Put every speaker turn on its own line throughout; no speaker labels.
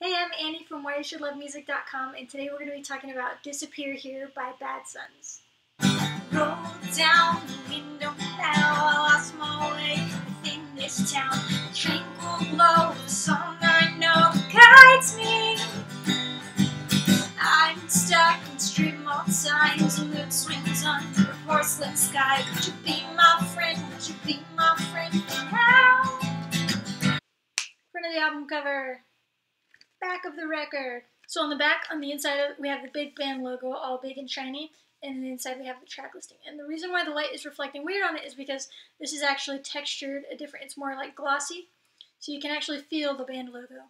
Hey, I'm Annie from whyyousshouldlovemusic.com, and today we're going to be talking about Disappear Here by Bad Sons. Roll down the window now, I lost my way within this town. Tranquil glow of a song I know guides me. I'm stuck in strip mall signs, mood swings under a porcelain sky. Could you be my friend? Would you be my friend now? Front of the album cover. Back of the record. So on the back, on the inside, we have the big band logo, all big and shiny, and on the inside we have the track listing. And the reason why the light is reflecting weird on it is because this is actually textured it's more like glossy, so you can actually feel the band logo.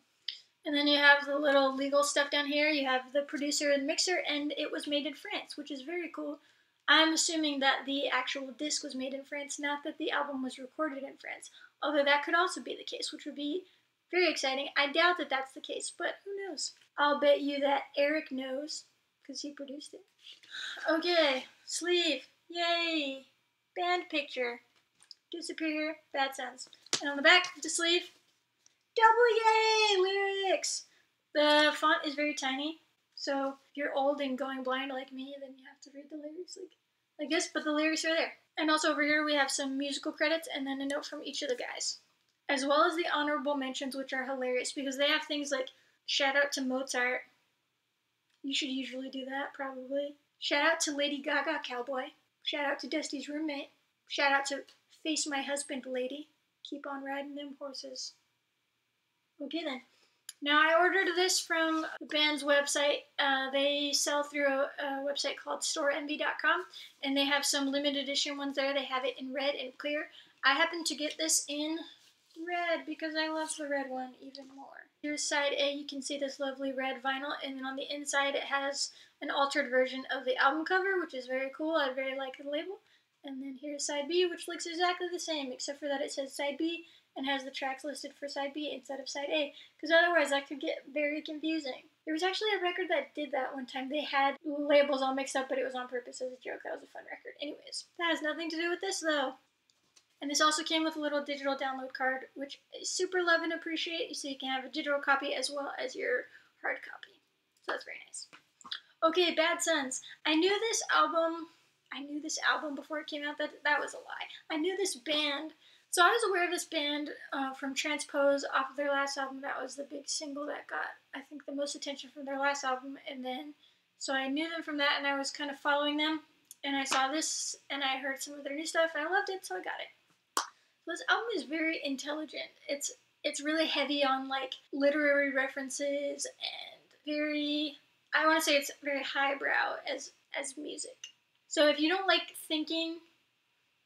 And then you have the little legal stuff down here. You have the producer and mixer, and it was made in France, which is very cool. I'm assuming that the actual disc was made in France, not that the album was recorded in France, although that could also be the case, which would be very exciting. I doubt that that's the case, but who knows? I'll bet you that Eric knows, because he produced it. Okay, sleeve. Yay! Band picture. Disappear, Bad Sons. And on the back of the sleeve, double yay! Lyrics! The font is very tiny, so if you're old and going blind like me, then you have to read the lyrics like this, but the lyrics are there. And also over here we have some musical credits and then a note from each of the guys, as well as the honorable mentions, which are hilarious because they have things like shout out to Mozart. You should usually do that, probably. Shout out to Lady Gaga, cowboy. Shout out to Dusty's roommate. Shout out to Face My Husband, lady. Keep on riding them horses. Okay then. Now I ordered this from the band's website. They sell through a website called storeenvy.com, and they have some limited edition ones there. They have it in red and clear. I happen to get this in red because I love the red one even more. Here's side A. You can see this lovely red vinyl, and then on the inside it has an altered version of the album cover, which is very cool. I very like the label. And then here's side B, which looks exactly the same, except for that it says side B and has the tracks listed for side B instead of side A, because otherwise that could get very confusing. There was actually a record that did that one time. They had labels all mixed up, but it was on purpose as a joke. That was a fun record. Anyways, that has nothing to do with this though. And this also came with a little digital download card, which I super love and appreciate, so you can have a digital copy as well as your hard copy. So that's very nice. Okay, Bad Sons. I knew this album before it came out. That was a lie. I knew this band. So I was aware of this band from Transpose off of their last album. That was the big single that got, I think, the most attention from their last album. And then, so I knew them from that, and I was kind of following them. And I saw this, and I heard some of their new stuff, and I loved it, so I got it. So this album is very intelligent. It's really heavy on, like, literary references, and very, I want to say it's very highbrow as music. So if you don't like thinking,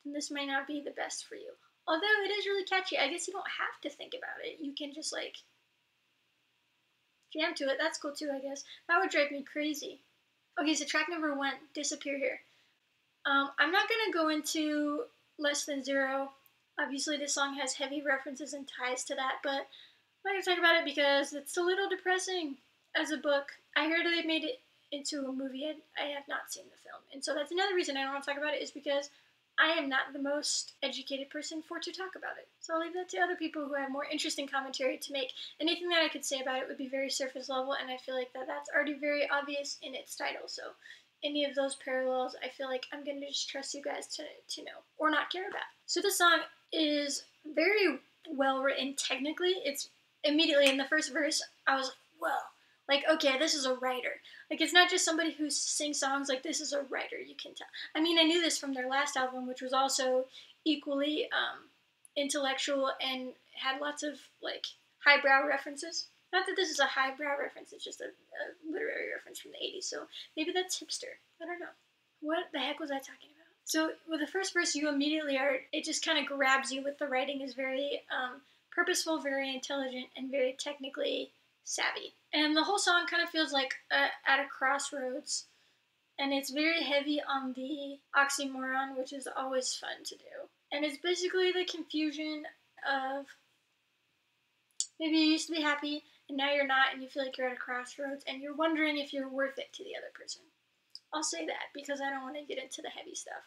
then this might not be the best for you. Although it is really catchy. I guess you don't have to think about it. You can just, like, jam to it. That's cool, too, I guess. That would drive me crazy. Okay, so track number 1, Disappear Here. I'm not going to go into Less Than Zero. Obviously, this song has heavy references and ties to that, but I'm not going to talk about it because it's a little depressing as a book. I heard they made it into a movie. I have not seen the film. And so that's another reason I don't want to talk about it, is because I am not the most educated person to talk about it. So I'll leave that to other people who have more interesting commentary to make. Anything that I could say about it would be very surface level, and I feel like that's already very obvious in its title. So any of those parallels, I feel like I'm going to just trust you guys to know or not care about. So the song is very well written technically. It's immediately in the first verse, I was like, whoa. Like, okay, this is a writer. Like, it's not just somebody who sings songs. Like, this is a writer, you can tell. I mean, I knew this from their last album, which was also equally intellectual and had lots of, like, highbrow references. Not that this is a highbrow reference, it's just a literary reference from the 80s, so maybe that's hipster. I don't know. What the heck was I talking about? So, with the first verse, you immediately it just kind of grabs you with the writing is very purposeful, very intelligent, and very technically savvy. And the whole song kind of feels like at a crossroads, and it's very heavy on the oxymoron, which is always fun to do. And it's basically the confusion of maybe you used to be happy and now you're not, and you feel like you're at a crossroads and you're wondering if you're worth it to the other person. I'll say that because I don't want to get into the heavy stuff.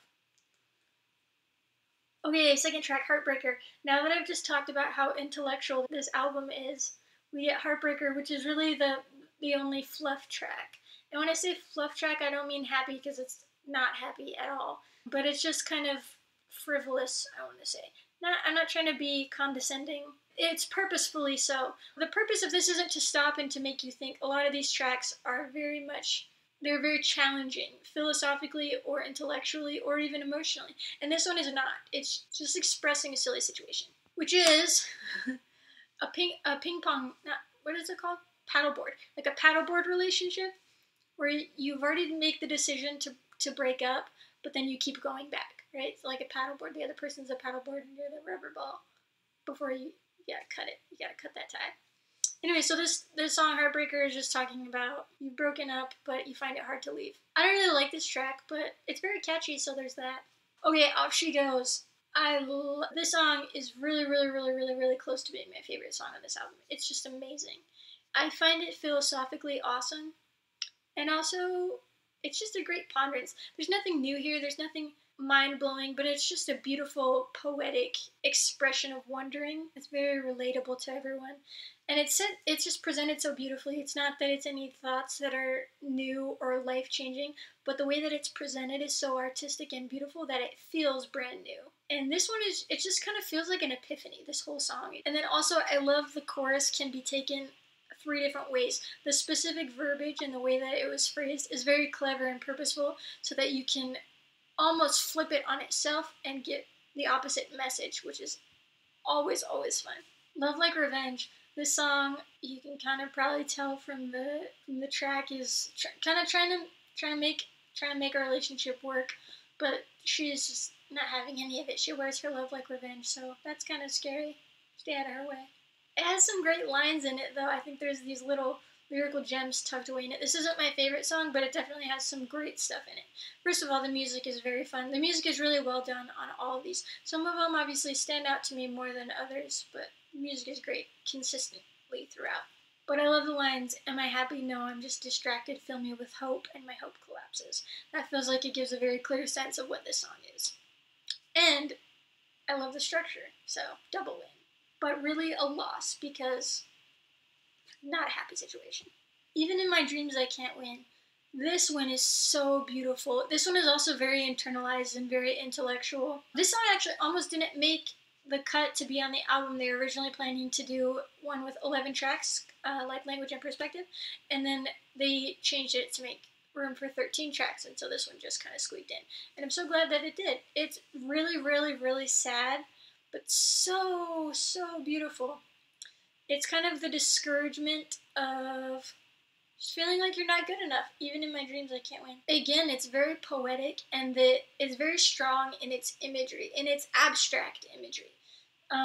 Okay, second track, Heartbreaker. Now that I've just talked about how intellectual this album is, we get Heartbreaker, which is really the only fluff track. And when I say fluff track, I don't mean happy, because it's not happy at all. But it's just kind of frivolous, I want to say. I'm not trying to be condescending. It's purposefully so. The purpose of this isn't to stop and to make you think. A lot of these tracks are they're very challenging, philosophically or intellectually or even emotionally. And this one is not. It's just expressing a silly situation, which is a ping pong, not, what is it called? Paddleboard. Like a paddleboard relationship where you've already made the decision to break up, but then you keep going back, right? It's like a paddleboard. The other person's a paddleboard and you're the rubber ball. Before you gotta cut it. You gotta cut that tie. Anyway, so this song Heartbreaker is just talking about you've broken up, but you find it hard to leave. I don't really like this track, but it's very catchy, so there's that. Okay, Off She Goes. This song is really, really, really, really, really close to being my favorite song on this album. It's just amazing. I find it philosophically awesome, and also it's just a great ponderance. There's nothing new here. There's nothing mind-blowing, but it's just a beautiful, poetic expression of wondering. It's very relatable to everyone. And it's just presented so beautifully. It's not that it's any thoughts that are new or life-changing, but the way that it's presented is so artistic and beautiful that it feels brand new. And this one it just kind of feels like an epiphany, this whole song. And then also, I love the chorus can be taken 3 different ways. The specific verbiage and the way that it was phrased is very clever and purposeful, so that you can almost flip it on itself and get the opposite message, which is always, always fun. Love Like Revenge. This song, you can kind of probably tell from the track, is kind of trying to make a relationship work, but she's just not having any of it. She wears her love like revenge, so that's kind of scary. Stay out of her way. It has some great lines in it, though. I think there's these little lyrical gems tucked away in it. This isn't my favorite song, but it definitely has some great stuff in it. First of all, the music is very fun. The music is really well done on all of these. Some of them obviously stand out to me more than others, but the music is great consistently throughout. But I love the lines, am I happy? No, I'm just distracted. Fill me with hope, and my hope collapses. That feels like it gives a very clear sense of what this song is. And I love the structure, so double win. But really a loss, because not a happy situation. Even in my dreams, I can't win. This one is so beautiful. This one is also very internalized and very intellectual. This song actually almost didn't make the cut to be on the album. They were originally planning to do one with 11 tracks, like Language and Perspective, and then they changed it to make room for 13 tracks, and so this one just kind of squeaked in. And I'm so glad that it did. It's really, really, really sad, but so, so beautiful. It's kind of the discouragement of just feeling like you're not good enough. Even in my dreams, I can't win. Again, it's very poetic, and it's very strong in its imagery, in its abstract imagery.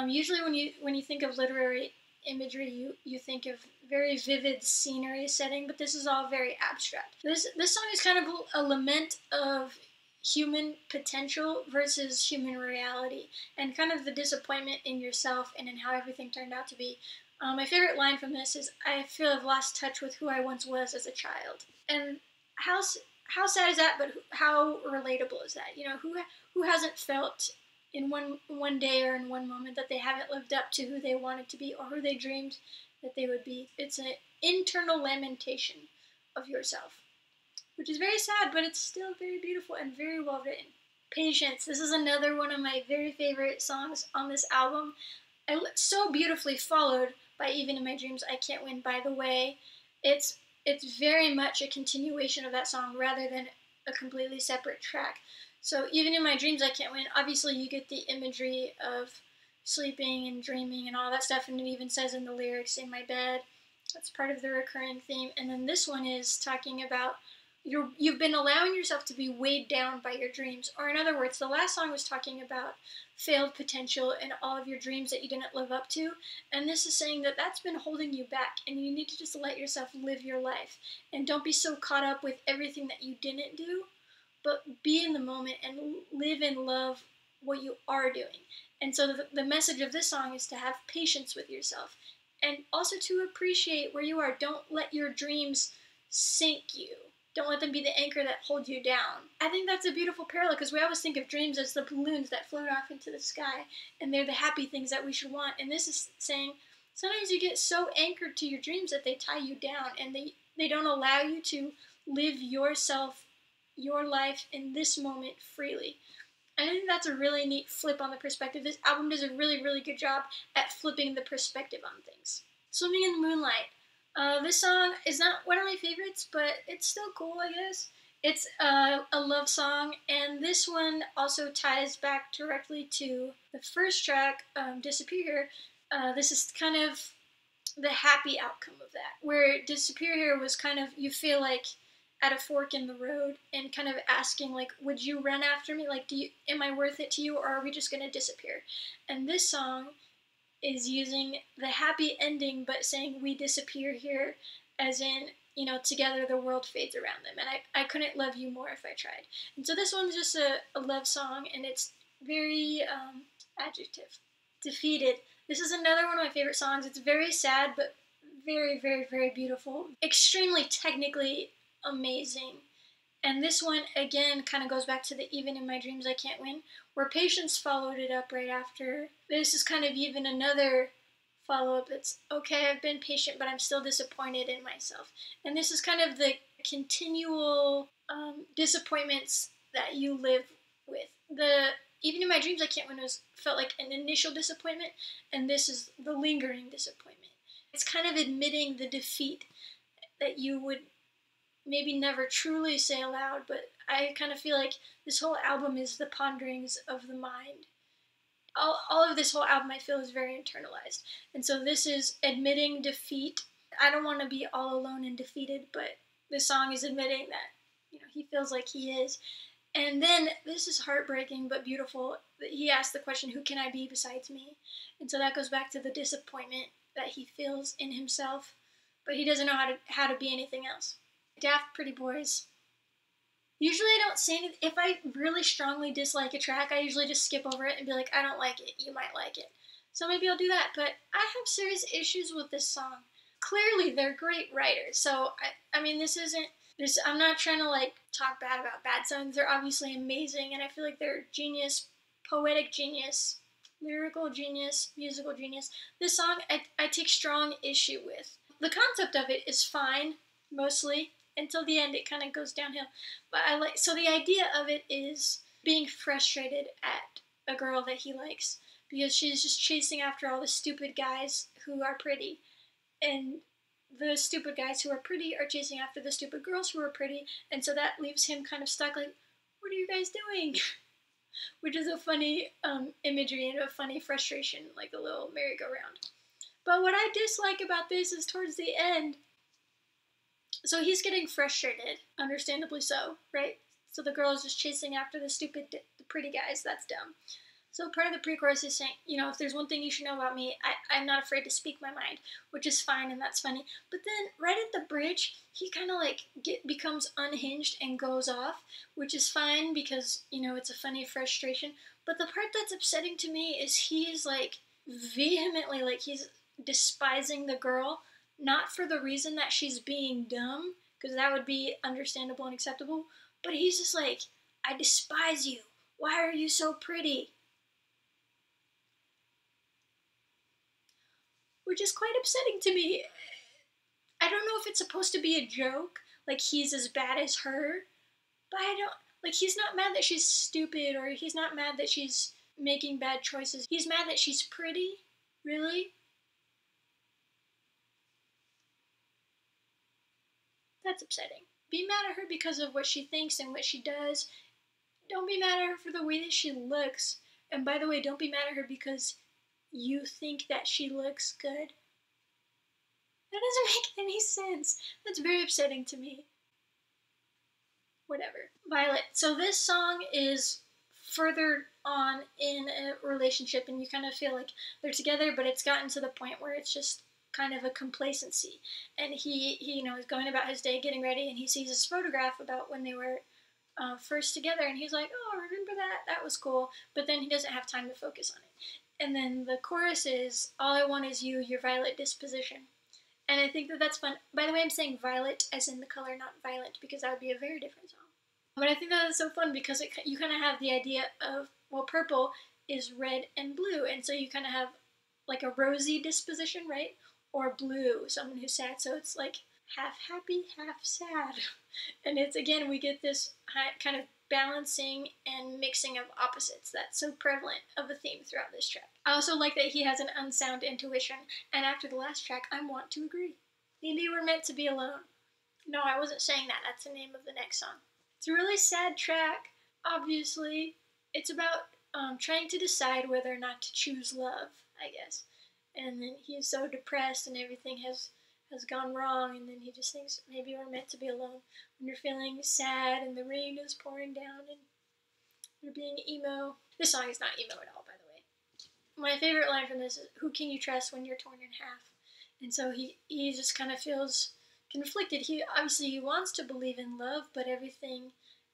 Usually when you think of literary imagery, you think of very vivid scenery setting, but this is all very abstract. This song is kind of a lament of human potential versus human reality, and kind of the disappointment in yourself and in how everything turned out to be. My favorite line from this is, I feel I've lost touch with who I once was as a child. And how sad is that, but how relatable is that? You know, who hasn't felt in one day or in one moment that they haven't lived up to who they wanted to be or who they dreamed that they would be? It's an internal lamentation of yourself, which is very sad, but it's still very beautiful and very well written. Patience. This is another one of my very favorite songs on this album. So beautifully followed by Even in My Dreams, I Can't Win. By the way, it's very much a continuation of that song rather than a completely separate track. So Even in My Dreams, I Can't Win, obviously you get the imagery of sleeping and dreaming and all that stuff, and it even says in the lyrics, in my bed. That's part of the recurring theme. And then this one is talking about you've been allowing yourself to be weighed down by your dreams. Or in other words, the last song was talking about failed potential and all of your dreams that you didn't live up to. And this is saying that that's been holding you back, and you need to just let yourself live your life. And don't be so caught up with everything that you didn't do, but be in the moment and live and love what you are doing. And so the message of this song is to have patience with yourself, and also to appreciate where you are. Don't let your dreams sink you. Don't let them be the anchor that hold you down. I think that's a beautiful parallel, because we always think of dreams as the balloons that float off into the sky, and they're the happy things that we should want. And this is saying, sometimes you get so anchored to your dreams that they tie you down and they don't allow you to live yourself, your life in this moment freely. And I think that's a really neat flip on the perspective. This album does a really, really good job at flipping the perspective on things. Swimming in the Moonlight. This song is not one of my favorites, but it's still cool, I guess. It's a love song, and this one also ties back directly to the first track, Disappear Here. This is kind of the happy outcome of that, where Disappear Here was kind of, you feel like at a fork in the road and kind of asking, like, would you run after me? Like, am I worth it to you, or are we just going to disappear? And this song is using the happy ending, but saying we disappear here, as in, together the world fades around them. And I couldn't love you more if I tried. And so this one's just a love song, and it's very adjective. Defeated. This is another one of my favorite songs. It's very sad, but very, very, very beautiful. Extremely technically amazing. And this one, again, kind of goes back to the Even in My Dreams I Can't Win, where Patience followed it up right after. This is kind of even another follow-up. It's, okay, I've been patient, but I'm still disappointed in myself. And this is kind of the continual disappointments that you live with. The Even in My Dreams I Can't Win felt like an initial disappointment, and this is the lingering disappointment. It's kind of admitting the defeat that you would maybe never truly say aloud, but I kind of feel like this whole album is the ponderings of the mind. All of this whole album I feel is very internalized. And so this is admitting defeat. I don't want to be all alone and defeated, but this song is admitting that, he feels like he is. And then this is heartbreaking but beautiful. He asks the question, who can I be besides me? And so that goes back to the disappointment that he feels in himself, but he doesn't know how to be anything else. Daft Pretty Boys. Usually I don't say anything. If I really strongly dislike a track, I usually just skip over it and be like, I don't like it, you might like it. So maybe I'll do that, but I have serious issues with this song. Clearly, they're great writers, so I mean, I'm not trying to talk bad about bad songs. They're obviously amazing, and I feel like they're genius, poetic genius, lyrical genius, musical genius. This song I take strong issue with. The concept of it is fine, mostly, until the end it kind of goes downhill. But so the idea of it is being frustrated at a girl that he likes because she's just chasing after all the stupid guys who are pretty. And the stupid guys who are pretty are chasing after the stupid girls who are pretty, and so that leaves him kind of stuck like, what are you guys doing? Which is a funny imagery and a funny frustration, like a little merry-go-round. But what I dislike about this is towards the end, so he's getting frustrated, understandably so, right? So the girl is just chasing after the stupid, the pretty guys. That's dumb. So part of the pre-chorus is saying, if there's one thing you should know about me, I'm not afraid to speak my mind, which is fine and that's funny. But then right at the bridge, he kind of becomes unhinged and goes off, which is fine because, it's a funny frustration. But the part that's upsetting to me is he's vehemently, he's despising the girl, not for the reason that she's being dumb, because that would be understandable and acceptable, but he's just like, I despise you. Why are you so pretty? Which is quite upsetting to me. I don't know if it's supposed to be a joke, like he's as bad as her, but I don't, he's not mad that she's stupid, or he's not mad that she's making bad choices. He's mad that she's pretty? Really? That's upsetting. Be mad at her because of what she thinks and what she does. Don't be mad at her for the way that she looks. And by the way, don't be mad at her because you think that she looks good. That doesn't make any sense. That's very upsetting to me. Whatever. Violet. So this song is further on in a relationship, and you kind of feel like they're together, but it's gotten to the point where it's just kind of a complacency. And he is going about his day, getting ready, and he sees this photograph about when they were first together, and he's like, oh, remember that? That was cool. But then he doesn't have time to focus on it. And then the chorus is, all I want is you, your violet disposition. And I think that that's fun. By the way, I'm saying violet as in the color, not violent, because that would be a very different song. But I think that is so fun because you kind of have the idea of, well, purple is red and blue, and so you kind of have like a rosy disposition, right? Or blue, someone who's sad. So it's like half happy, half sad. And it's, again, we get this kind of balancing and mixing of opposites that's so prevalent of a theme throughout this track. I also like that he has an unsound intuition, and after the last track, I want to agree. Maybe we're meant to be alone. No, I wasn't saying that. That's the name of the next song. It's a really sad track. Obviously, it's about trying to decide whether or not to choose love, I guess. And then he's so depressed and everything has gone wrong, and then he just thinks maybe we're meant to be alone. When you're feeling sad and the rain is pouring down and you're being emo. This song is not emo at all, by the way. My favorite line from this is, "Who can you trust when you're torn in half?" And so he just kind of feels conflicted. He wants to believe in love, but everything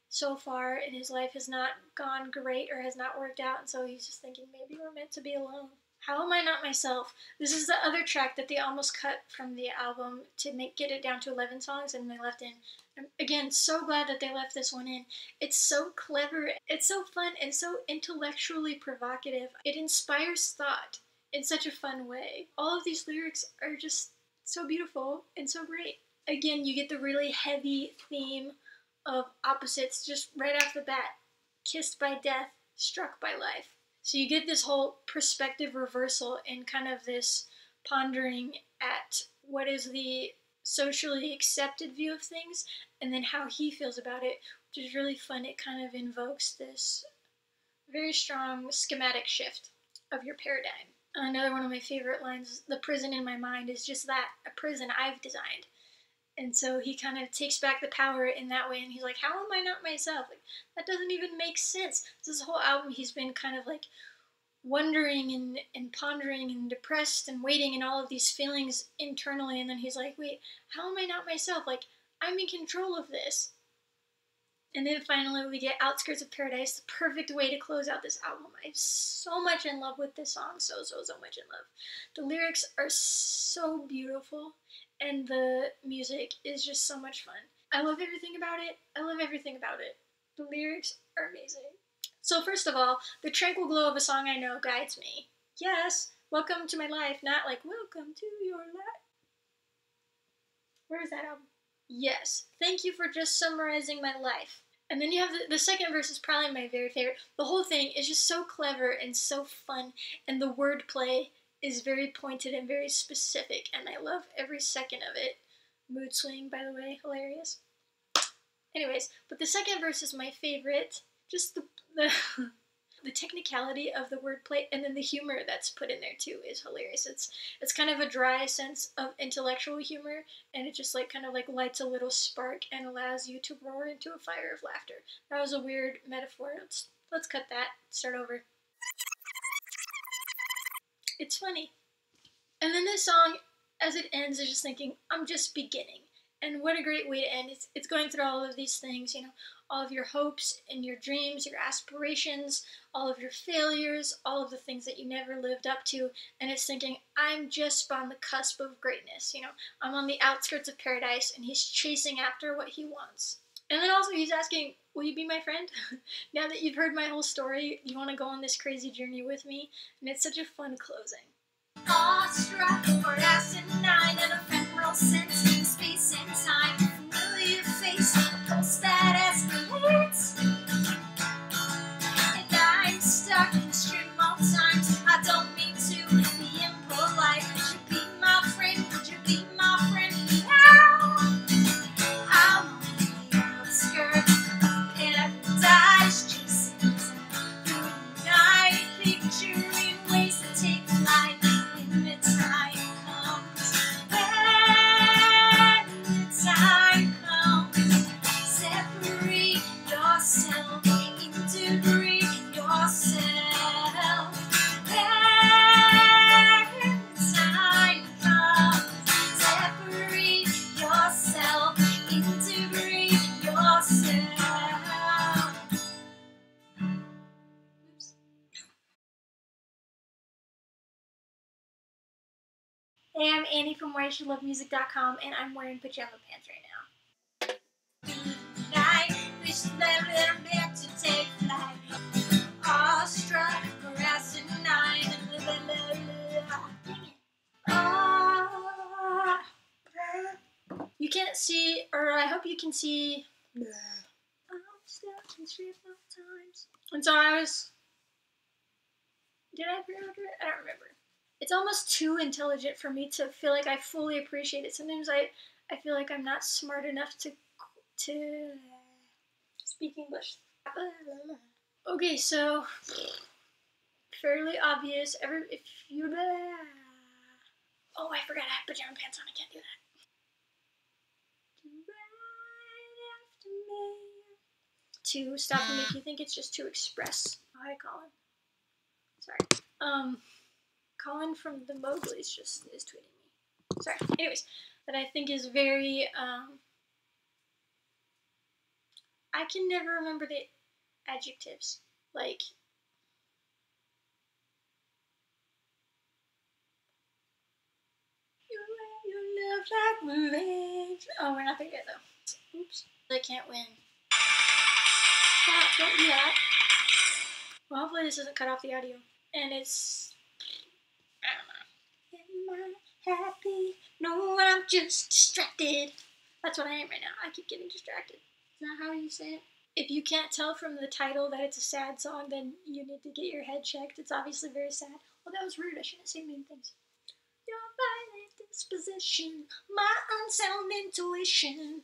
so far in his life has not gone great or has not worked out, and so he's just thinking maybe we're meant to be alone. How Am I Not Myself? This is the other track that they almost cut from the album to get it down to 11 songs, and they left in. I'm, again, so glad that they left this one in. It's so clever, it's so fun, and so intellectually provocative. It inspires thought in such a fun way. All of these lyrics are just so beautiful and so great. Again, you get the really heavy theme of opposites just right off the bat. Kissed by death, struck by life. So you get this whole perspective reversal and kind of this pondering at what is the socially accepted view of things and then how he feels about it, which is really fun. It kind of invokes this very strong schematic shift of your paradigm. Another one of my favorite lines, "The prison in my mind is just that, a prison I've designed." And so he kind of takes back the power in that way, and he's like, how am I not myself? Like, that doesn't even make sense. This whole album, he's been kind of like wondering and pondering and depressed and waiting and all of these feelings internally, and then he's like, wait, how am I not myself? Like, I'm in control of this. And then finally we get Outskirts of Paradise, the perfect way to close out this album. I'm so much in love with this song, so much in love. The lyrics are so beautiful, and the music is just so much fun. I love everything about it. The lyrics are amazing. So first of all, the tranquil glow of a song I know guides me. Yes, welcome to my life, not like welcome to your life. Where is that album? Yes, thank you for just summarizing my life. And then you have the second verse is probably my very favorite. The whole thing is just so clever and so fun, and the wordplay is very pointed and very specific, and I love every second of it. Mood swing, by the way, hilarious. Anyways, but the second verse is my favorite. Just the technicality of the wordplay, and then the humor that's put in there too is hilarious. It's kind of a dry sense of intellectual humor, and it just like kind of like lights a little spark and allows you to roar into a fire of laughter. That was a weird metaphor. Let's cut that. Start over. It's funny. And then this song, as it ends, is just thinking, I'm just beginning. And what a great way to end. It's going through all of these things, all of your hopes and your dreams, your aspirations, all of your failures, all of the things that you never lived up to. And it's thinking, I'm just on the cusp of greatness. I'm on the outskirts of paradise, and he's chasing after what he wants. And then also he's asking, will you be my friend? Now that you've heard my whole story, you want to go on this crazy journey with me? And it's such a fun closing. Awestruck or asinine, an ephemeral sense in space and time, familiar face, a pulse that escalates, and I'm stuck in stream all times. I don't mean to be impolite. Would you be my friend? Would you be my friend? Now I'm on the outskirts of paradise, chasing through the night, picturing ways to take flight. Hey, I'm Annie from WhyYouShouldLoveMusic.com, and I'm wearing pajama pants right now. Tonight, we should let a little bit to take flight. Awestruck, harassing night, can't see, or I hope you can see. I'm stuck in street times. And so I was. Did I pre-order it? I don't remember. It's almost too intelligent for me to feel like I fully appreciate it. Sometimes I feel like I'm not smart enough to speak English. Okay, so fairly obvious. If you oh, I forgot I have pajama pants on. I can't do that. To stop and make you think it's just to express. Oh, hi, Colin. Sorry. Colin from the Mowgli's just is tweeting me. Sorry. Anyways, that I think is very, I can never remember the adjectives. Like, you love like revenge. Oh, we're not there yet, though. Oops. I can't win. Stop, don't do that. Well, hopefully this doesn't cut off the audio. And it's, I don't know. Am I happy? No, I'm just distracted. That's what I am right now. I keep getting distracted. Is that how you say it? If you can't tell from the title that it's a sad song, then you need to get your head checked. It's obviously very sad. Well, that was rude. I shouldn't say mean things. Your violent disposition, my unsound intuition.